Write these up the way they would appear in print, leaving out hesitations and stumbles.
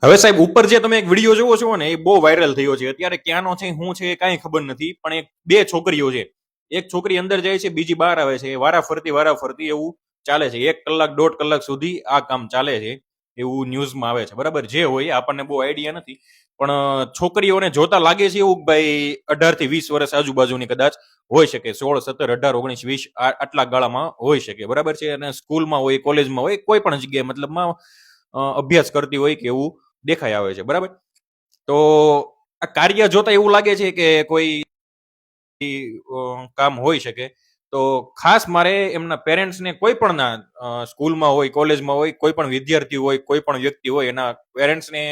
હવે સાહેબ ઉપર જે તમે એક વિડીયો જોવો છો ને એ બહુ વાયરલ થયો છે અત્યારે. ક્યાંનો છે શું છે કાંઈ ખબર નથી, પણ એક બે છોકરીઓ છે. એક છોકરી અંદર જાય છે, બીજી બહાર આવે છે, વારા ફરતી એવું ચાલે છે. 1 કલાક 1.5 કલાક સુધી આ કામ ચાલે છે એવું ન્યૂઝમાં આવે છે. બરાબર, જે હોય આપણને બહુ આઈડિયા નથી, પણ છોકરીઓને જોતા લાગે છે એવું ભાઈ 18 થી 20 વર્ષ આજુબાજુની કદાચ હોઈ શકે. 16, 17, 18, 19, 20 આટલા ગાળામાં હોઈ શકે. બરાબર છે. અને સ્કૂલમાં હોય, કોલેજમાં હોય, કોઈ પણ જગ્યાએ મતલબમાં અભ્યાસ કરતી હોય કે એવું દેખાઈ આવે છે. બરાબર, તો આ કાર્ય જોતા એવું લાગે છે કે કોઈ કામ હોઈ શકે. તો ખાસ મારે એમના પેરેન્ટ્સને, કોઈ પણ ના સ્કૂલમાં હોય, કોલેજમાં હોય, કોઈ પણ વિદ્યાર્થી હોય, કોઈ પણ વ્યક્તિ હોય, એના પેરેન્ટ્સને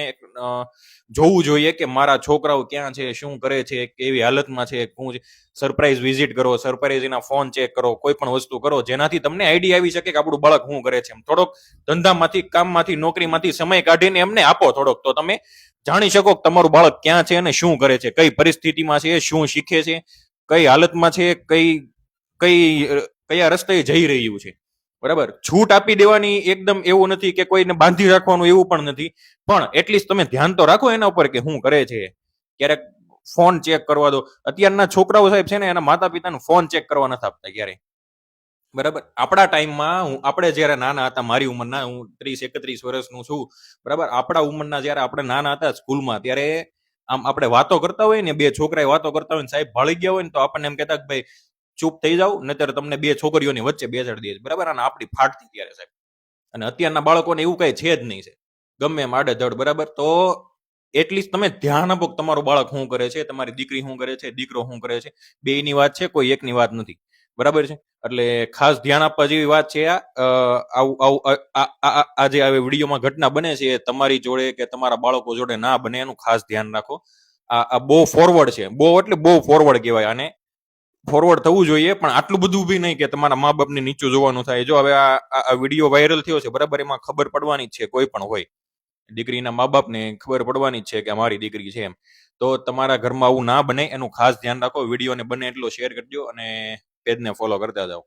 જોવું જોઈએ કે મારા છોકરાઓ ક્યાં છે, શું કરે છે, કેવી હાલતમાં છે, શું છે. સરપ્રાઈઝ વિઝિટ કરો, સરપ્રાઈઝ એના ફોન ચેક કરો, કોઈ પણ વસ્તુ કરો જેનાથી તમને આઈડિયા આવી શકે કે આપણું બાળક શું કરે છે. થોડોક ધંધામાંથી, કામમાંથી, નોકરીમાંથી સમય કાઢીને એમને આપો થોડોક, તો તમે જાણી શકો કે તમારું બાળક ક્યાં છે અને શું કરે છે, કઈ પરિસ્થિતિમાં છે, શું શીખે છે, કઈ હાલતમાં છે, કયા રસ્તે જઈ રહ્યું છે. બરાબર, છૂટ આપી દેવાની એકદમ એવું નથી કે કોઈને બાંધી રાખવાનું એવું પણ નથી, પણ એટલીસ્ટ તમે ધ્યાન તો રાખો એના ઉપર કે શું કરે છે. ક્યારેક ફોન ચેક કરવા દો. અત્યારના છોકરાઓ સાહેબ છે ને એના માતા પિતાનું ફોન ચેક કરવા નથી આપતા ક્યારેય. બરાબર, આપણા ટાઈમમાં આપણે જયારે નાના હતા, મારી ઉંમરના, હું 30-31 વર્ષનું છું. બરાબર, આપણા ઉંમરના જયારે આપણે નાના હતા સ્કૂલમાં, ત્યારે આમ આપણે વાતો કરતા હોય ને, બે છોકરા વાતો કરતા હોય ને સાહેબ ભાળી ગયા હોય ને, તો આપણને એમ કહેતા કે ભાઈ ચૂપ થઈ જાવ, નહીતર તમને બે છોકરીઓની વચ્ચે બેસાડી દે. બરાબર, અને આપણી ફાટતી ત્યારે સાહેબ. અને અત્યારના બાળકોને એવું કઈ છે જ નહીં છે, ગમે એમ આડે ધડ. બરાબર, તો એટલીસ્ટ તમે ધ્યાન આપો કે તમારું બાળક શું કરે છે, તમારી દીકરી શું કરે છે, દીકરો શું કરે છે. બેયની વાત છે, કોઈ એકની વાત નથી. બરાબર છે, એટલે ખાસ ધ્યાન આપવા જેવી વાત છે. આ જે વિડીયોમાં ઘટના બને છે તમારી જોડે કે તમારા બાળકો જોડે ના બને, એનું ખાસ ધ્યાન રાખો. આ બહુ ફોરવર્ડ છે, બહુ એટલે બહુ ફોરવર્ડ કહેવાય આને. ફોરવર્ડ થવું જોઈએ, પણ આટલું બધું બી નહીં કે તમારા મા બાપને નીચું જોવાનું થાય. જો હવે આ વિડીયો વાયરલ થયો છે, બરાબર, એમાં ખબર પડવાની જ છે, કોઈ પણ હોય દીકરીના મા બાપને ખબર પડવાની જ છે કે મારી દીકરી છે એમ. તો તમારા ઘરમાં આવું ના બને એનું ખાસ ધ્યાન રાખો. વિડીયોને બને એટલો શેર કરજો અને પેજને ફોલો કરતા જાઓ.